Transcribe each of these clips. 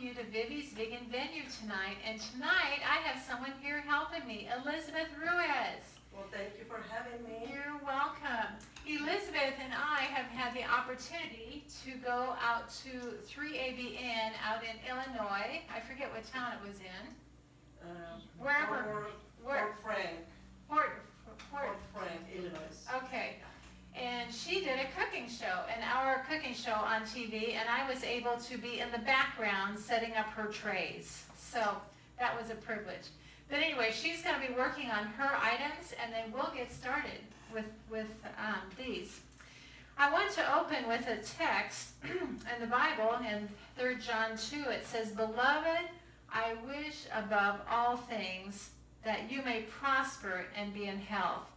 you to Vivi's Vegan Venue tonight. And tonight I have someone here helping me, Elizabeth Ruiz. Well, thank you for having me. You're welcome. Elizabeth and I have had the opportunity to go out to 3ABN out in Illinois. I forget what town it was in. Wherever. Fort Frank. Fort Frank, Illinois. Okay. And she did a cooking show, an hour cooking show on TV, and I was able to be in the background setting up her trays. So that was a privilege. But anyway, she's going to be working on her items, and then we'll get started with these. I want to open with a text in the Bible in 3 John 2. It says, "Beloved, I wish above all things that you may prosper and be in health,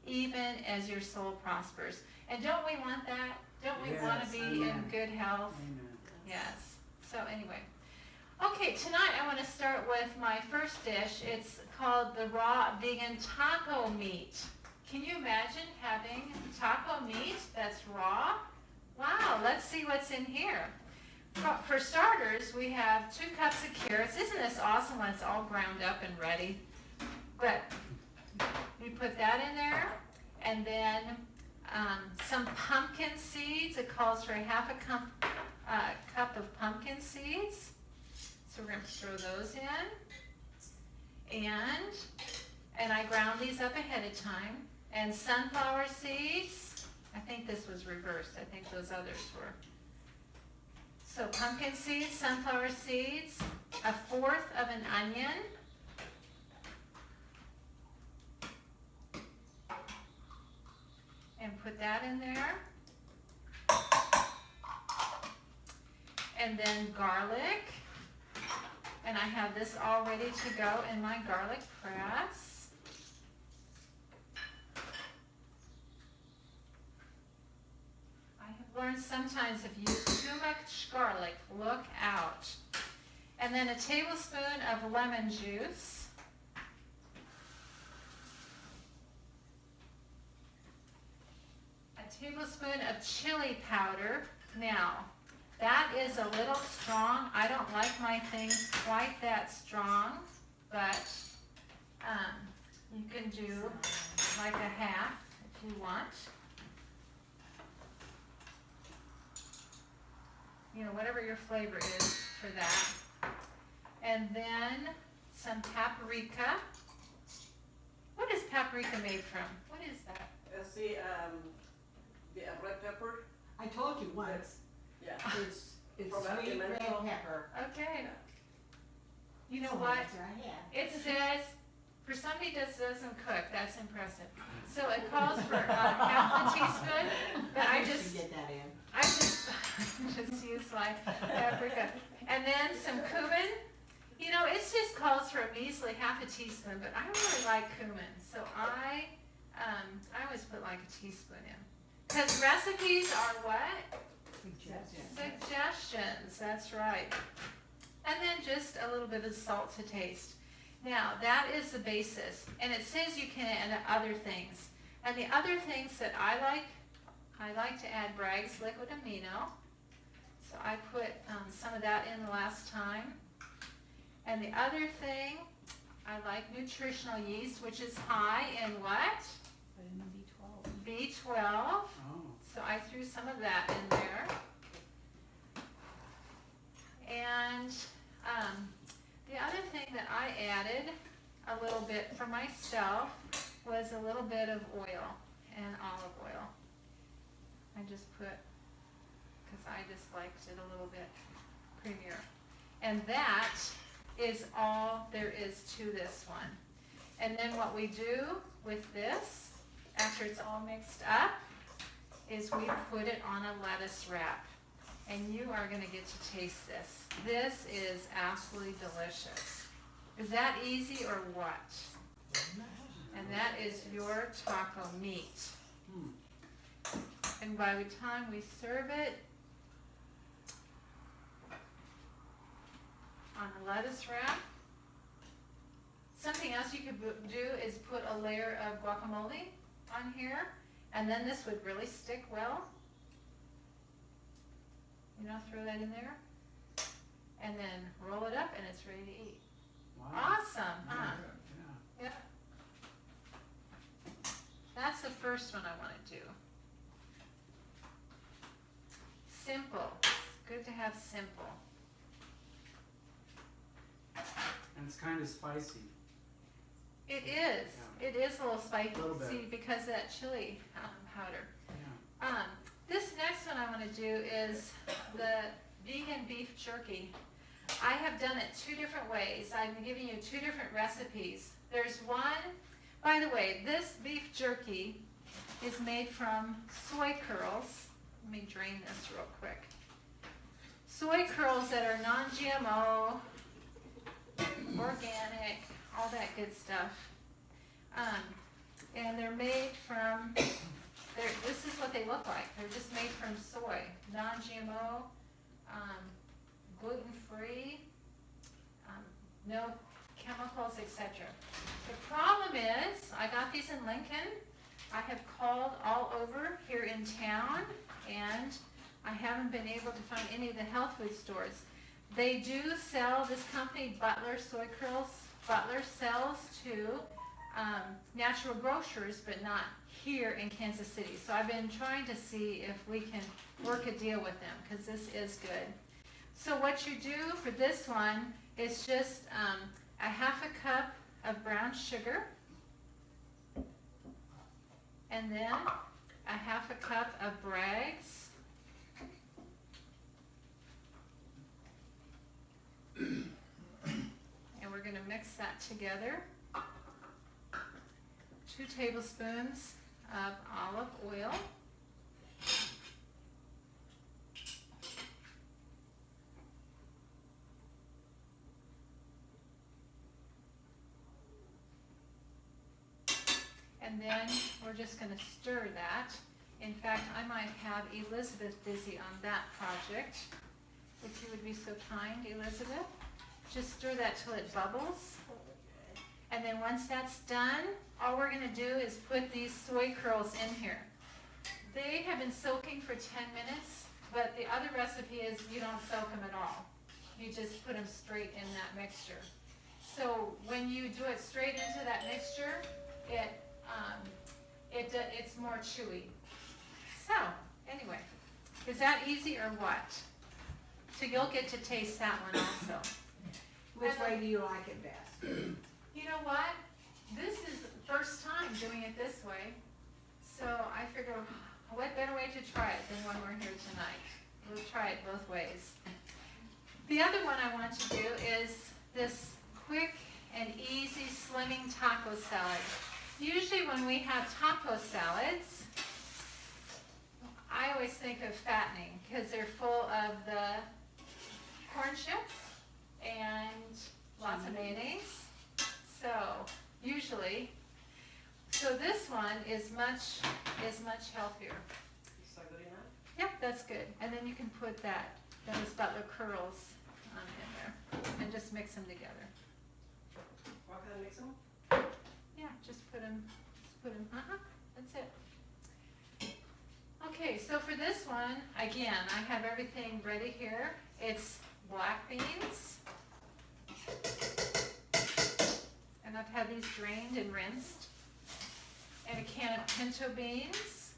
even as your soul prospers." And don't we want that? Don't we want to be in good health? Amen. Yes. So anyway. Okay, tonight I want to start with my first dish. It's called the raw vegan taco meat. Can you imagine having taco meat that's raw? Wow, let's see what's in here. For starters, we have 2 cups of carrots. Isn't this awesome when it's all ground up and ready? But we put that in there, and then some pumpkin seeds. It calls for half a cup of pumpkin seeds. So we're going to throw those in. And I ground these up ahead of time. And sunflower seeds. I think this was reversed. I think those others were. So pumpkin seeds, sunflower seeds, 1/4 of an onion. And put that in there. And then garlic. And I have this all ready to go in my garlic press. I have learned sometimes if you use too much garlic, look out. And then a tablespoon of lemon juice. A tablespoon of chili powder. Now, that is a little strong. I don't like my things quite that strong, but you can do like a half if you want. You know, whatever your flavor is for that. And then some paprika. What is paprika made from? What is that? See, the red pepper. I told you once. Yeah. It's From sweet red Elemental. pepper. Okay. You know So what? that's what I had. It says, for somebody that doesn't cook, that's impressive. So it calls for half a teaspoon, but I just get that in. just use my paprika. And then some cumin. You know, it just calls for a measly half a teaspoon, but I really like cumin. So I always put like a teaspoon in. Because recipes are what? Suggestions, that's right. And then just a little bit of salt to taste. Now, that is the basis. And it says you can add other things. And the other things that I like to add Bragg's liquid amino. So I put some of that in the last time. And the other thing, I like nutritional yeast, which is high in what? B12. Oh. So I threw some of that in there. And the other thing that I added a little bit for myself was a little bit of oil and olive oil. I just put, because I just liked it a little bit creamier. And that is all there is to this one. And then what we do with this, after it's all mixed up, is we put it on a lettuce wrap. And you are going to get to taste this. This is absolutely delicious. Is that easy or what? And that is your taco meat. And by the time we serve it on a lettuce wrap, something else you could do is put a layer of guacamole on here, and then this would really stick well. You know, throw that in there. and then roll it up and it's ready to eat. Wow. Awesome, Very huh? good, yeah. Yeah. That's the first one I want to do. Simple. Good to have simple. And it's kind of spicy. It is. Yeah. It is a little spicy Little bit. because of that chili powder. Yeah. This next one I want to do is the vegan beef jerky. I have done it 2 different ways. I'm giving you 2 different recipes. There's one, by the way, this beef jerky is made from soy curls. Let me drain this real quick. Soy curls that are non-GMO, organic, all that good stuff. And they're made from, this is what they look like. They're just made from soy, non-GMO, gluten-free, no chemicals, etc. The problem is, I got these in Lincoln. I have called all over here in town, and I haven't been able to find any of the health food stores. They do sell, this company, Butler Soy Curls, Butler sells to natural grocers, but not here in Kansas City. So I've been trying to see if we can work a deal with them, because this is good. So what you do for this one is just a half a cup of brown sugar, and then a half a cup of Bragg's, and we're going to mix that together. 2 tablespoons of olive oil. And then we're just going to stir that. In fact, I might have Elizabeth busy on that project, if you would be so kind, Elizabeth. Just stir that till it bubbles. And then once that's done, all we're going to do is put these soy curls in here. They have been soaking for 10 minutes, but the other recipe is you don't soak them at all. You just put them straight in that mixture. So when you do it straight into that mixture, it's more chewy. So, anyway, is that easy or what? So you'll get to taste that one also. Which way do you like it best? You know what? This is the first time doing it this way. So I figure, what better way to try it than when we're here tonight? We'll try it both ways. The other one I want to do is this quick and easy slimming taco salad. Usually when we have taco salads, I always think of fattening because they're full of the corn chips and lots of mayonnaise. So usually, so this one is much healthier. Is that good enough? Yep, that's good. And then you can put those Butler curls in there and just mix them together. What can I mix them? Yeah, just put them, that's it. Okay, so for this one, again, I have everything ready here. It's black beans. And I've had these drained and rinsed. And a can of pinto beans.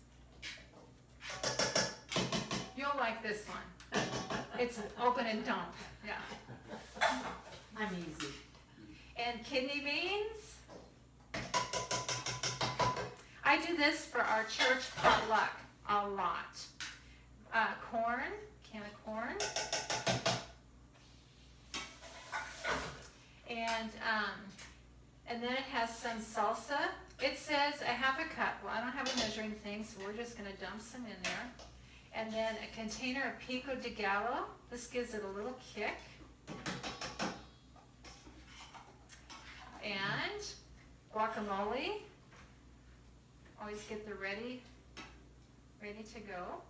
You'll like this one. It's open and dump, yeah. I'm easy. And kidney beans. I do this for our church potluck a lot. Corn, can of corn. And then it has some salsa. It says a half a cup. Well, I don't have a measuring thing, so we're just going to dump some in there. And then a container of pico de gallo. This gives it a little kick. And guacamole. Always get the ready to go.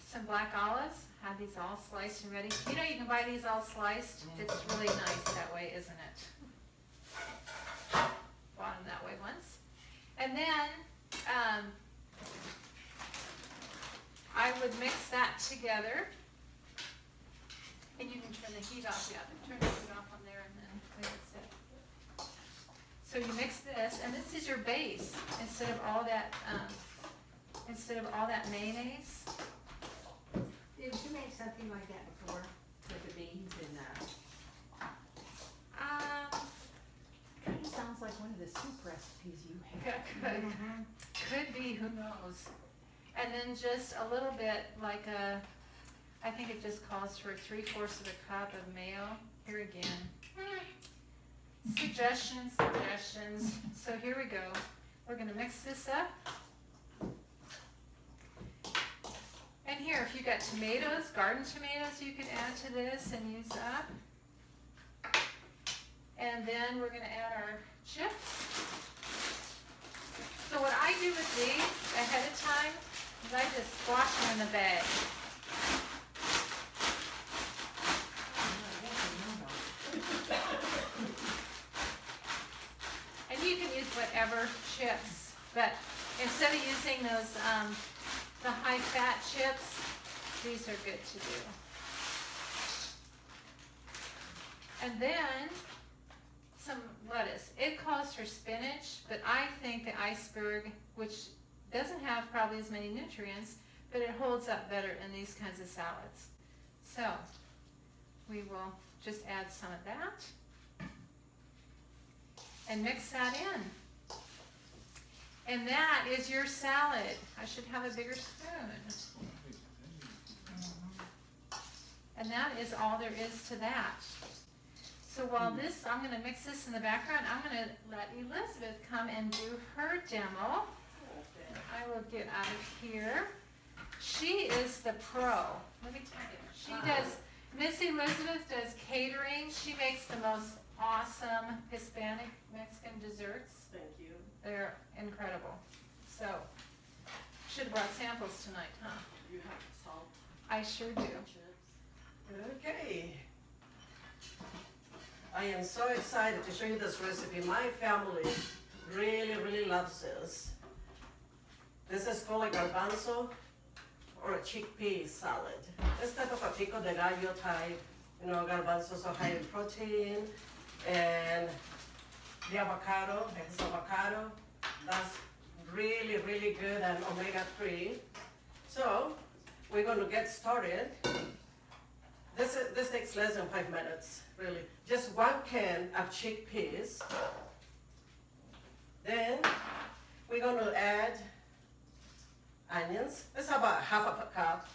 Some black olives. Have these all sliced and ready. You know, you can buy these all sliced. It's really nice that way, isn't it? Bought them that way once. And then would mix that together. And you can turn the heat off, yeah, turn the heat off on there and then leave it sit. So you mix this, and this is your base, instead of all that mayonnaise. Did you make something like that before with the beans and Kind of sounds like one of the soup recipes you have. Could be, who knows? And then just a little bit, like I think it just calls for 3/4 of a cup of mayo. Here again. Suggestions. So here we go. We're gonna mix this up. And here, if you got tomatoes, garden tomatoes, you could add to this and use up. And then we're gonna add our chips. So what I do with these ahead of time is I just squash them in the bag. And you can use whatever chips, but instead of using those, the high-fat chips, these are good to do. And then some lettuce. It calls for spinach, but I think the iceberg, which doesn't have probably as many nutrients, but it holds up better in these kinds of salads. So we will just add some of that and mix that in. And that is your salad. I should have a bigger spoon. And that is all there is to that. So while this, I'm gonna mix this in the background, I'm gonna let Elizabeth come and do her demo. I will get out of here. She is the pro. Let me tell you, she does, Miss Elizabeth does catering. She makes the most awesome Hispanic Mexican desserts. Thank you. They're incredible. So, should have brought samples tonight, huh? You have salt, I sure do. chips. Okay. I am so excited to show you this recipe. My family really loves this. This is called a garbanzo or a chickpea salad. This type of a pico de gallo type, garbanzos are high in protein, and the avocado, that's really good and omega-3. So we're going to get started. This takes less than 5 minutes, really. Just 1 can of chickpeas. Then we're going to add onions. This is about half of a cup.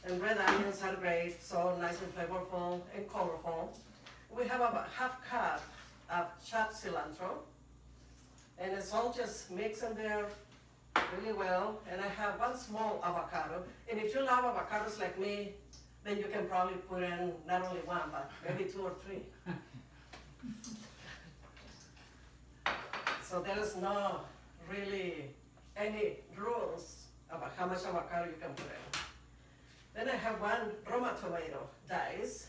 And red onions are great, so nice and flavorful and colorful. We have about half cup of chopped cilantro. And it's all just mixed in there really well. And I have 1 small avocado. And if you love avocados like me, then you can probably put in not only 1, but maybe 2 or 3. So there is no really any rules about how much avocado you can put in. Then I have 1 Roma tomato diced.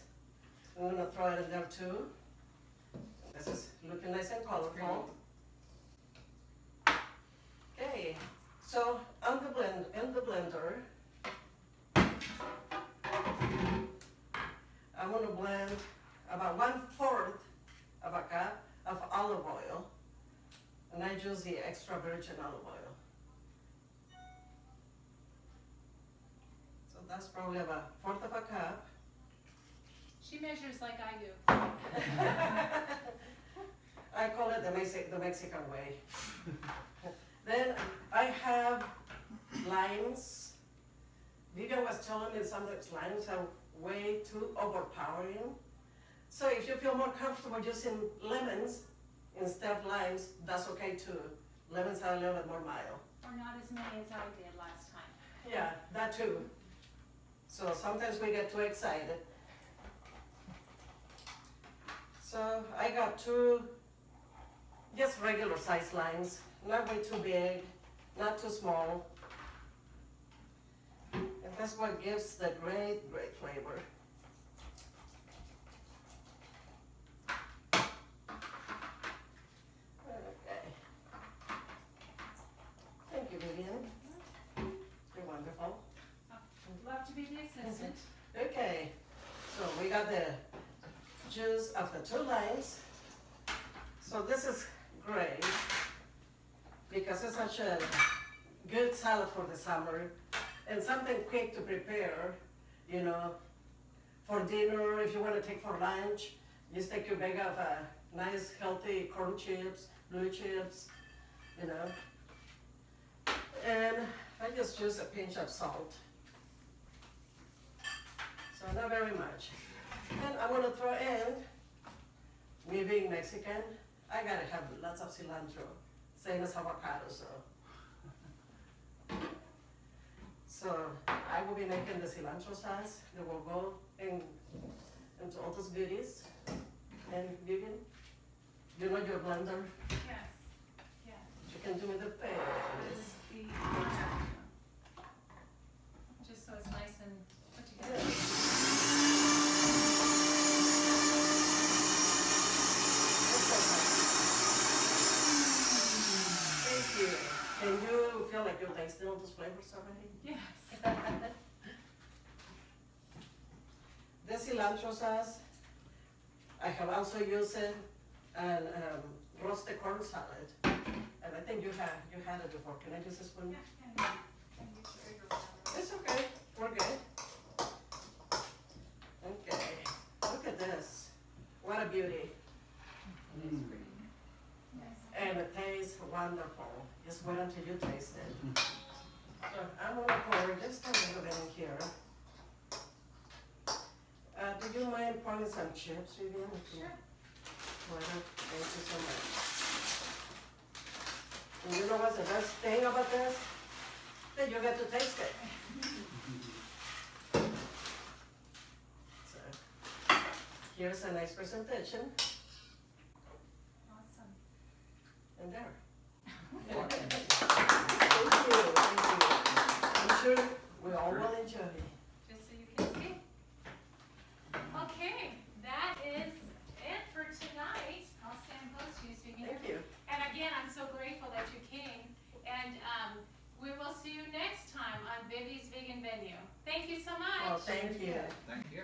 I'm gonna throw it in there too. This is looking nice and colorful. Okay, so in the blender, I'm gonna blend about 1/4 of a cup of olive oil, and I use the extra virgin olive oil. So that's probably about 1/4 of a cup. She measures like I do. I call it the Mexican way. Then I have limes. Vivian was telling me sometimes limes are way too overpowering. So if you feel more comfortable using lemons instead of limes, that's okay too. Lemons are a little bit more mild. Or not as many as I did last time. Yeah, that too. So sometimes we get too excited. So I got 2 just regular size limes, not way too big, not too small. And that's what gives the great flavor. Okay. Thank you, Vivian. You're wonderful. got the juice of the 2 limes. So this is great because it's such a good salad for the summer and something quick to prepare, you know, for dinner, if you want to take for lunch. Just take your bag of nice healthy corn chips, blue chips, you know. And I just use a pinch of salt. So not very much. And I'm gonna throw in, me being Mexican, I gotta have lots of cilantro, same as avocado, so. So I will be making the cilantro sauce that will go into all those goodies. And Vivian, you know your blender? Yes, yes. You can do me the favor. Just so it's nice and put together. Thank you. Can you feel like you're tasting all those flavors already? Yes. The cilantro sauce, I have also used it on roasted corn salad. And I think you had it before. Can I use this one? It's okay. We're good. Okay. Look at this. What a beauty. And it tastes wonderful. Just wait until you taste it. So I'm gonna pour just a little bit in here. Do you mind pouring some chips, Vivian? Sure. Thank you so much. And you know what's the best thing about this? That you get to taste it. So, here's a nice presentation. Awesome. And there. Thank you. I'm sure we all will enjoy it. Just so you can see. Okay, that is it for tonight. I'll stand close to you so you can hear Thank me. you. And again, I'm so grateful that you came. And we will see you next time on Vivi's Vegan Menu. Thank you so much. Well, thank you. Thank you.